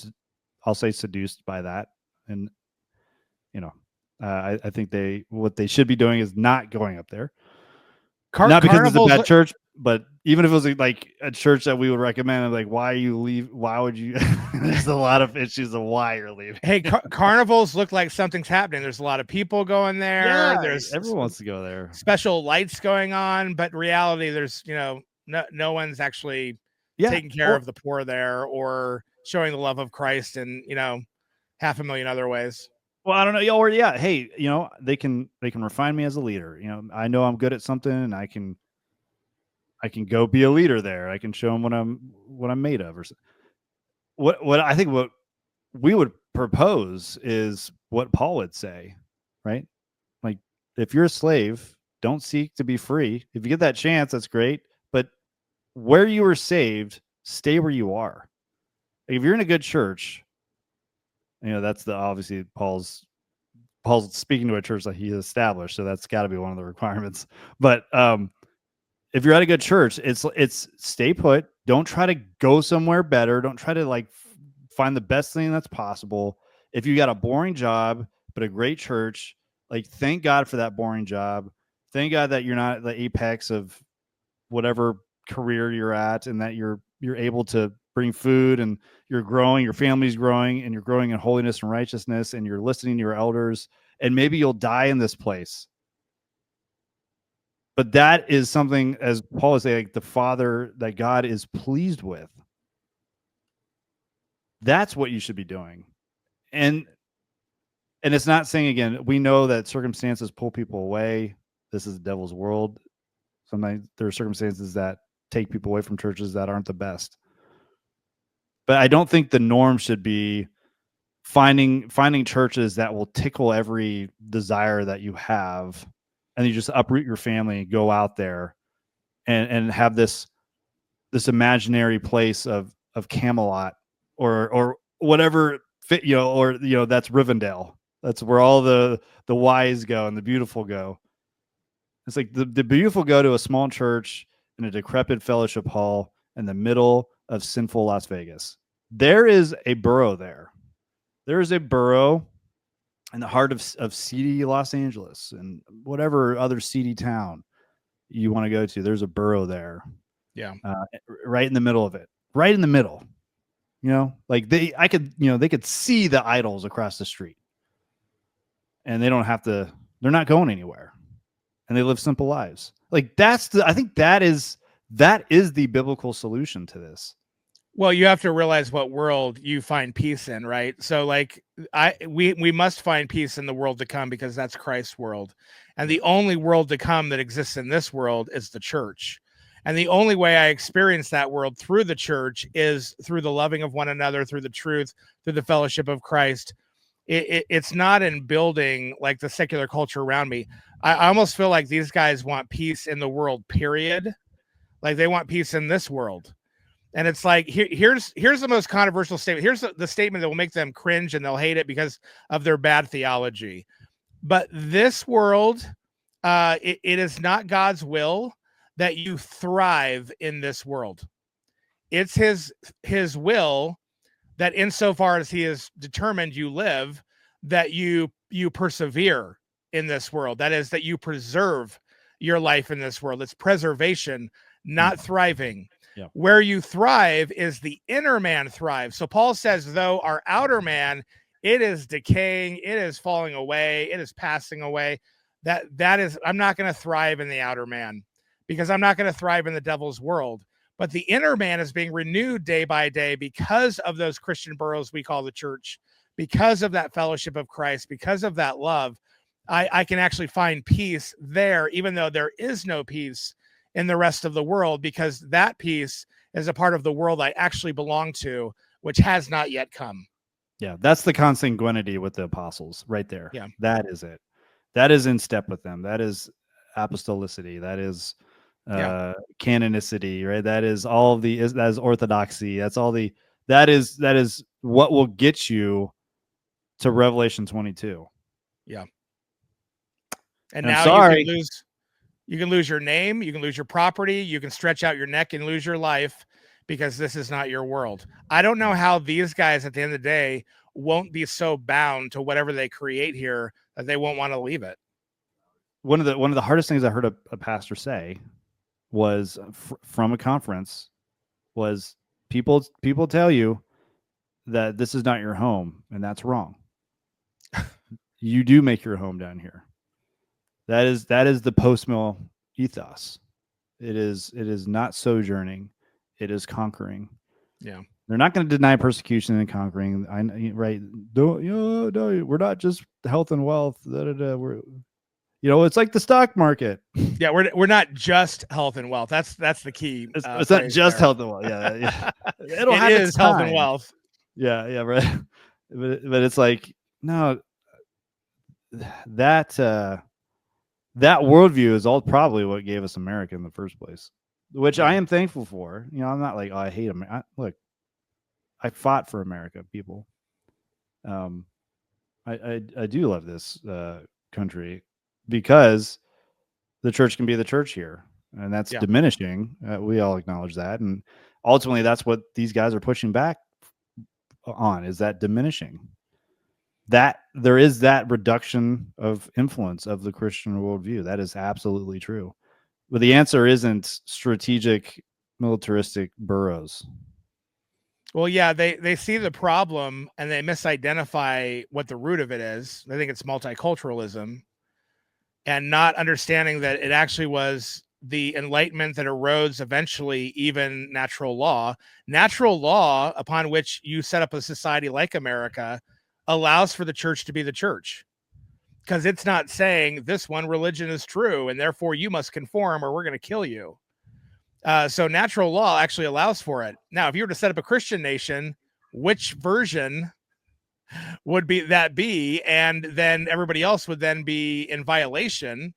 I'll say, seduced by that. And, I think what they should be doing is not going up there. Not because it's a bad church, but even if it was like a church that we would recommend, like, why you leave? Why would you? There's a lot of issues of why you're leaving. Hey, carnivals look like something's happening. There's a lot of people going there. Yeah, everyone wants to go there. Special lights going on, but in reality, there's no one's actually taking care of the poor there or showing the love of Christ in 500,000 other ways. Well, I don't know. Hey, they can refine me as a leader. I know I'm good at something, and I can go be a leader there. I can show them what I'm made of. Or what I think what we would propose is what Paul would say, right? Like, if you're a slave, don't seek to be free. If you get that chance, that's great. But where you were saved, stay where you are. Like, if you're in a good church, that's obviously Paul's speaking to a church that he established, so that's got to be one of the requirements. But if you're at a good church, it's stay put. Don't try to go somewhere better. Don't try to find the best thing that's possible. If you got a boring job but a great church, thank God for that boring job. Thank God that you're not the apex of whatever career you're at, and that you're able to bring food, and you're growing, your family's growing, and you're growing in holiness and righteousness, and you're listening to your elders, and maybe you'll die in this place. But that is something, as Paul is saying, like the Father, that God is pleased with. That's what you should be doing. And it's not saying, again, we know that circumstances pull people away. This is the devil's world. Sometimes there are circumstances that take people away from churches that aren't the best. But I don't think the norm should be finding churches that will tickle every desire that you have, and you just uproot your family and go out there and have this imaginary place of Camelot or whatever fit, or that's Rivendell. That's where all the wise go and the beautiful go. It's like the beautiful go to a small church in a decrepit fellowship hall in the middle of sinful Las Vegas. There is a borough there. There is a borough in the heart of seedy Los Angeles and whatever other seedy town you want to go to. There's a borough there. Yeah. Right in the middle of it. Right in the middle. Like they could see the idols across the street. And they don't have to, they're not going anywhere. And they live simple lives. Like I think that is the biblical solution to this. Well, you have to realize what world you find peace in, right? So like we must find peace in the world to come, because that's Christ's world. And the only world to come that exists in this world is the church. And the only way I experience that world through the church is through the loving of one another, through the truth, through the fellowship of Christ. It's not in building like the secular culture around me. I almost feel like these guys want peace in the world, period. Like they want peace in this world. And it's like, here's the most controversial statement. Here's the statement that will make them cringe and they'll hate it because of their bad theology. But this world, it is not God's will that you thrive in this world. It's his will that insofar as he has determined you live, that you persevere in this world. That is, that you preserve your life in this world. It's preservation, not thriving. Yeah. Where you thrive is the inner man thrives. So Paul says, though our outer man, it is decaying, it is falling away, it is passing away. That is, I'm not going to thrive in the outer man, because I'm not going to thrive in the devil's world. But the inner man is being renewed day by day because of those Christian Burroughs we call the church, because of that fellowship of Christ, because of that love. I can actually find peace there, even though there is no peace in the rest of the world, because that peace is a part of the world I actually belong to, which has not yet come. Yeah, that's the consanguinity with the apostles right there. Yeah. That is it. That is in step with them. That is apostolicity. That is canonicity, right? That is all of the, that is orthodoxy. That's all the, that is what will get you to Revelation 22. Yeah. And now you can lose your name, you can lose your property, you can stretch out your neck and lose your life, because this is not your world. I don't know how these guys at the end of the day won't be so bound to whatever they create here that they won't want to leave it. One of the hardest things I heard a pastor say was from a conference was people tell you that this is not your home, and that's wrong. You do make your home down here. That is the post-mill ethos. It is not sojourning, it is conquering. Yeah. They're not going to deny persecution and conquering. Right? No, we're not just health and wealth. We're, it's like the stock market. Yeah, we're not just health and wealth. That's the key. It's not just health and wealth. Yeah. It is health and wealth. Yeah, right. But it's like, no, that worldview is all probably what gave us America in the first place, which I am thankful for. I'm not like, oh, I hate America. Look, I fought for America, people. I do love this country, because the church can be the church here, and that's diminishing. We all acknowledge that, and ultimately, that's what these guys are pushing back on, is that diminishing. That there is that reduction of influence of the Christian worldview. That is absolutely true. But the answer isn't strategic, militaristic Burroughs. Well, yeah, they see the problem and they misidentify what the root of it is. They think it's multiculturalism, and not understanding that it actually was the Enlightenment that erodes eventually even natural law. Natural law, upon which you set up a society like America, allows for the church to be the church, because it's not saying this one religion is true and therefore you must conform or we're going to kill you. So natural law actually allows for it. Now, if you were to set up a Christian nation, which version would be? And then everybody else would then be in violation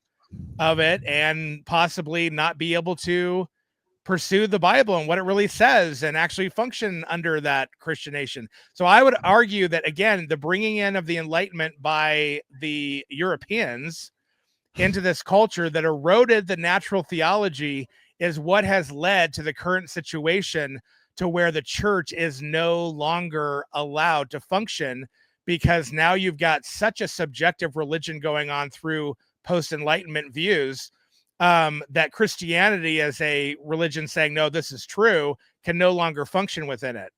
of it and possibly not be able to pursue the Bible and what it really says and actually function under that Christian nation. So I would argue that, again, the bringing in of the Enlightenment by the Europeans into this culture that eroded the natural theology is what has led to the current situation, to where the church is no longer allowed to function, because now you've got such a subjective religion going on through post-Enlightenment views, that Christianity as a religion saying, no, this is true, can no longer function within it.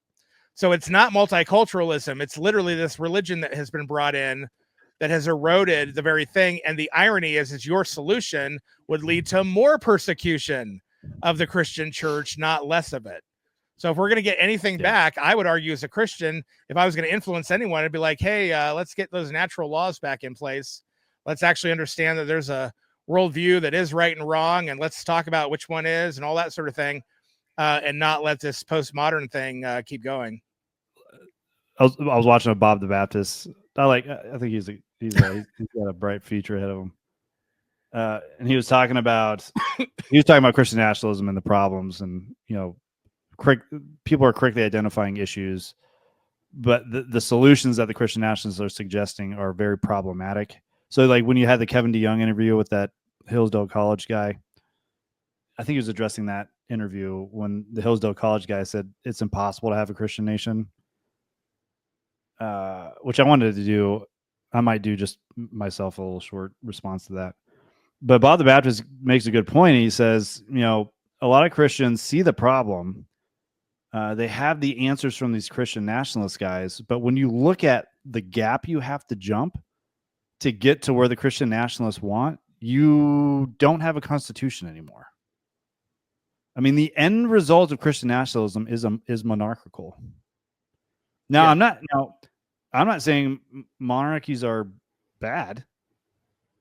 So it's not multiculturalism. It's literally this religion that has been brought in that has eroded the very thing. And the irony is your solution would lead to more persecution of the Christian church, not less of it. So if we're going to get anything back, I would argue as a Christian, if I was going to influence anyone, it'd be like, hey, let's get those natural laws back in place. Let's actually understand that there's a worldview that is right and wrong, and let's talk about which one is and all that sort of thing, and not let this postmodern thing keep going. I was watching a Bob the Baptist. I think he's got a bright future ahead of him. And he was talking about Christian nationalism and the problems, and people are correctly identifying issues, but the solutions that the Christian nationalists are suggesting are very problematic. So, like when you had the Kevin DeYoung interview with that Hillsdale College guy, I think he was addressing that interview when the Hillsdale College guy said it's impossible to have a Christian nation, which I wanted to do. I might do just myself a little short response to that. But Bob the Baptist makes a good point. He says, a lot of Christians see the problem. They have the answers from these Christian nationalist guys. But when you look at the gap you have to jump to get to where the Christian nationalists want, you don't have a constitution anymore. I mean, the end result of Christian nationalism is monarchical. Now, yeah. I'm not saying monarchies are bad.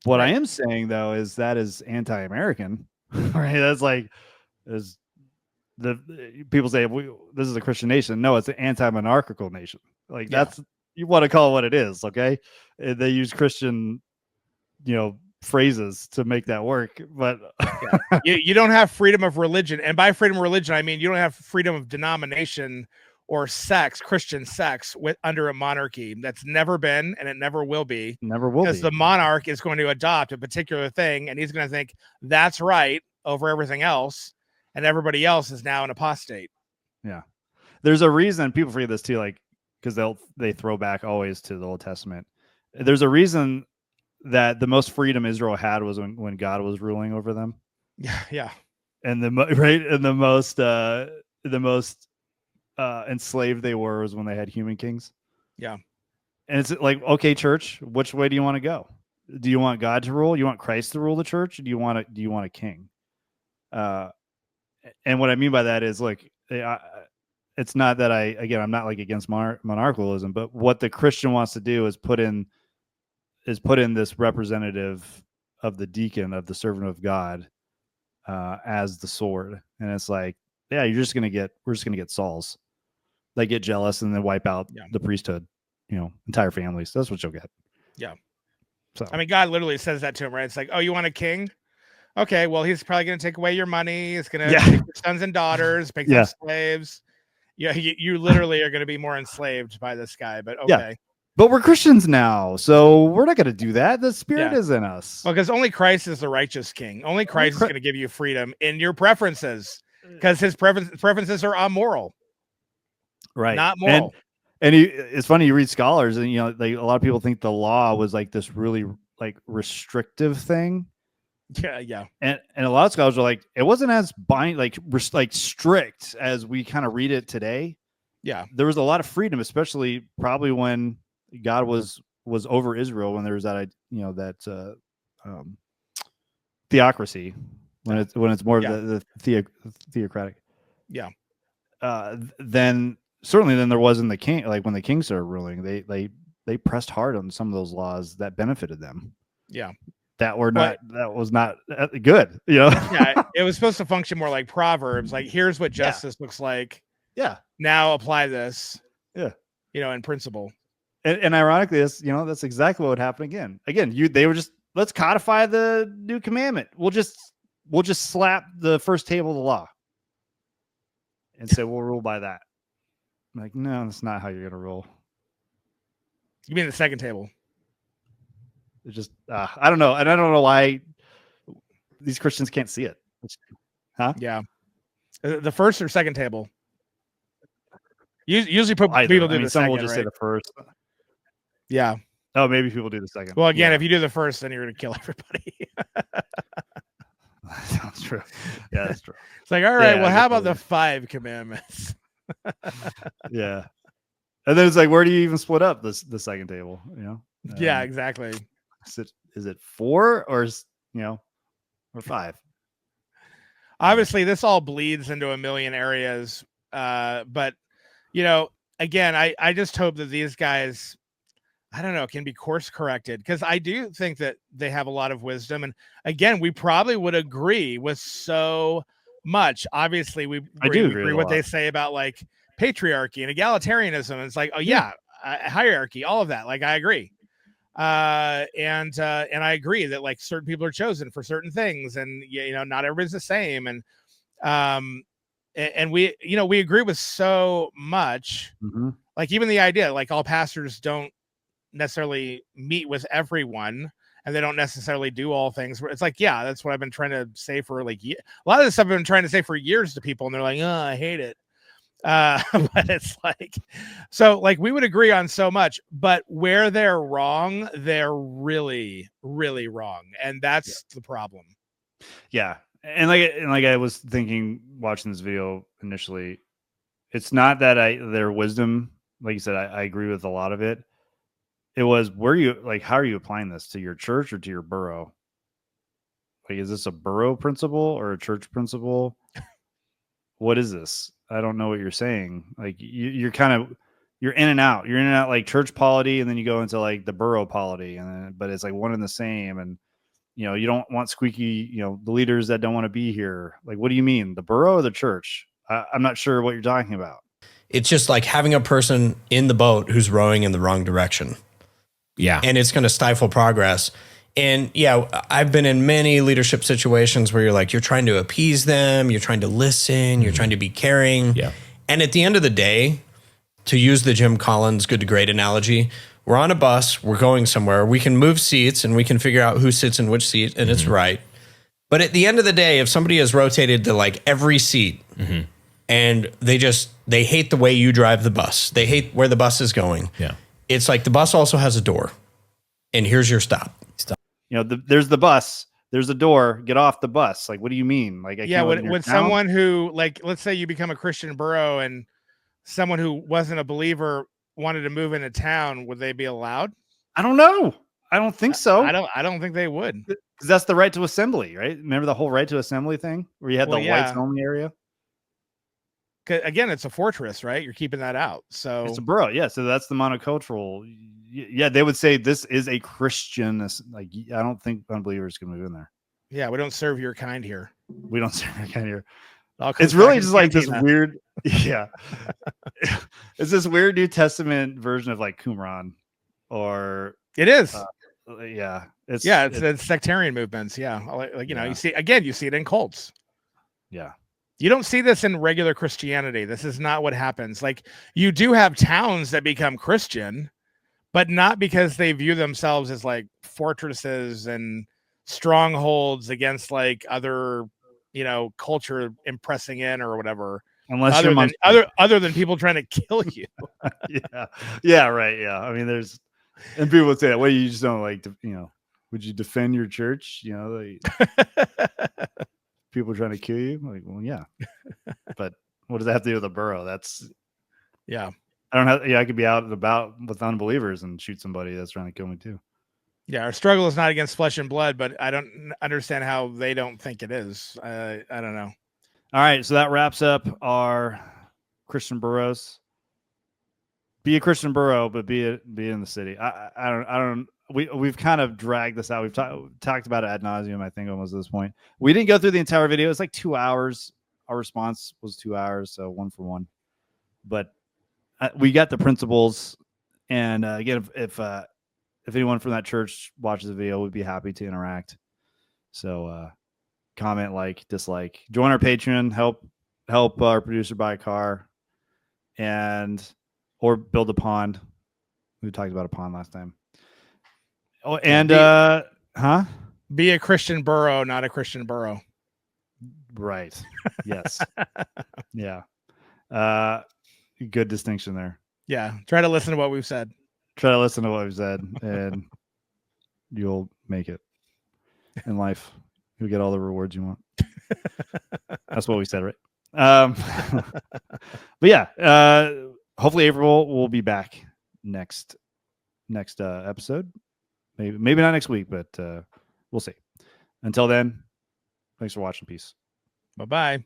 What I am saying, though, is that is anti-American, right? That's like, is the people say this is a Christian nation. No, it's an anti-monarchical nation. Like that's, you want to call it what it is, okay? They use Christian, phrases to make that work, but you don't have freedom of religion, and by freedom of religion, I mean you don't have freedom of denomination or sex, Christian sex, under a monarchy. That's never been, and it never will be. Never will be. Because the monarch is going to adopt a particular thing, and he's going to think that's right over everything else, and everybody else is now an apostate. Yeah. There's a reason people forget this too, like, because they throw back always to the Old Testament. There's a reason that the most freedom Israel had was when God was ruling over them. Yeah. And the most enslaved they were was when they had human kings. Yeah. And it's like, okay, church, which way do you want to go? Do you want God to rule? You want Christ to rule the church? Or do you want a king? And what I mean by that is, like, it's not that I'm not like against monarchicalism, but what the Christian wants to do is put in this representative of the deacon, of the servant of God, as the sword. And it's like, yeah, we're just gonna get Sauls. They get jealous and then wipe out the priesthood, entire families. That's what you'll get. Yeah. So I mean, God literally says that to him, right? It's like, oh, you want a king? Okay, well, he's probably going to take away your money. He's going to take your sons and daughters, make them slaves. Yeah, you literally are going to be more enslaved by this guy, but okay. Yeah. But we're Christians now, so we're not going to do that. The Spirit is in us. Well, because only Christ is the righteous king. Only Christ is going to give you freedom in your preferences, because his preferences are amoral. Right. Not moral. And it's funny, you read scholars, and a lot of people think the law was like this really like restrictive thing. Yeah. And a lot of scholars are like, it wasn't as strict as we kind of read it today. Yeah. There was a lot of freedom, especially probably when God was over Israel, when there was that, theocracy, when it's more the theocratic. Yeah. Then certainly than there was in the king, like when the king started ruling, they pressed hard on some of those laws that benefited them. Yeah. That was not good, Yeah, it was supposed to function more like Proverbs, like here's what justice looks like. Yeah. Now apply this. Yeah. In principle. And ironically, that's exactly what would happen again. They were just, let's codify the new commandment. We'll just slap the first table of the law and say we'll rule by that. I'm like, no, that's not how you're gonna rule. You mean the second table? It's just I don't know, and I don't know why these Christians can't see it. Huh? Yeah, the first or second table. Usually, people do the some second. Will just right? say the first. Yeah. Oh, maybe people do the second. Well, again, if you do the first, then you're gonna kill everybody. That sounds true. Yeah, that's true. It's like, all right, well, how about the 5 commandments? Yeah. And then it's like, where do you even split up the second table? Yeah, exactly. Is it 4 or or 5? Obviously, this all bleeds into a million areas. But again, I just hope that these guys, I don't know, can be course corrected, because I do think that they have a lot of wisdom. And again, we probably would agree with so much. Obviously, we agree what they say about like patriarchy and egalitarianism. It's like, oh yeah, hierarchy, all of that. Like, I agree. And I agree that like certain people are chosen for certain things, and not everybody's the same. And we agree with so much. Mm-hmm. Like even the idea, like all pastors don't necessarily meet with everyone, and they don't necessarily do all things. It's like, yeah, that's what I've been trying to say for like a lot of this stuff I've been trying to say for years to people, and they're like, oh, I hate it. But it's like, so like we would agree on so much, but where they're wrong, they're really, really wrong. And that's the problem. Yeah. And like I was thinking, watching this video initially, it's not that their wisdom, like you said, I agree with a lot of it. It was, how are you applying this to your church or to your borough? Like, is this a borough principle or a church principle? What is this? I don't know what you're saying. Like you're in and out. You're in and out like church polity, and then you go into like the borough polity, but it's like one and the same. And you don't want squeaky, the leaders that don't want to be here. Like, what do you mean, the borough or the church? I'm not sure what you're talking about. It's just like having a person in the boat who's rowing in the wrong direction. Yeah. And it's going to stifle progress. And yeah, I've been in many leadership situations where you're trying to appease them, you're trying to listen, you're trying to be caring. Yeah. And at the end of the day, to use the Jim Collins good to great analogy, we're on a bus, we're going somewhere, we can move seats and we can figure out who sits in which seat, and it's right. But at the end of the day, if somebody has rotated to like every seat and they hate the way you drive the bus, they hate where the bus is going. Yeah. It's like the bus also has a door, and here's your stop. There's the bus, there's a door, get off the bus. Like, what do you mean? Like, would someone who, like, let's say you become a Christian Burrow and someone who wasn't a believer wanted to move into town, would they be allowed? I don't know. I don't think so. I don't think they would. Because that's the right to assembly, right? Remember the whole right to assembly thing where you had the whites only area? Again, it's a fortress, right? You're keeping that out. So it's a borough. Yeah. So that's the monocultural. Yeah. They would say this is a Christian. Like, I don't think unbelievers can move in there. Yeah. We don't serve your kind here. We don't serve your kind here. It's really just like this weird. Yeah. It's this weird New Testament version of like Qumran, or it is. Yeah. It's sectarian movements. Yeah. You see it in cults. Yeah. You don't see this in regular Christianity. This is not what happens. Like, you do have towns that become Christian, but not because they view themselves as like fortresses and strongholds against like other, culture impressing in or whatever. Unless other than people trying to kill you. Yeah. Yeah. Right. Yeah. I mean, and people would say that, well, you just don't like, would you defend your church? People trying to kill you? Like, well, yeah. But what does that have to do with a borough? Yeah. I don't have. Yeah, I could be out and about with unbelievers and shoot somebody that's trying to kill me too. Yeah, our struggle is not against flesh and blood, but I don't understand how they don't think it is. I don't know. All right, so that wraps up our Christian Burroughs. Be a Christian Burrow, but be in the city. I don't. We've kind of dragged this out. We've talked about it ad nauseum. I think almost at this point. We didn't go through the entire video. It's like 2 hours. Our response was 2 hours, so 1 for 1. But we got the principles. And again, if anyone from that church watches the video, we'd be happy to interact. So comment, like, dislike, join our Patreon, help our producer buy a car, or build a pond. We talked about a pond last time. Oh, and be a Christian Burrow, not a Christian Burrow. Right. Yes. Yeah. Good distinction there. Yeah. Try to listen to what we've said. And you'll make it in life. You'll get all the rewards you want. That's what we said, right? But yeah, hopefully April will be back next episode. Maybe not next week, but we'll see. Until then, thanks for watching. Peace. Bye-bye.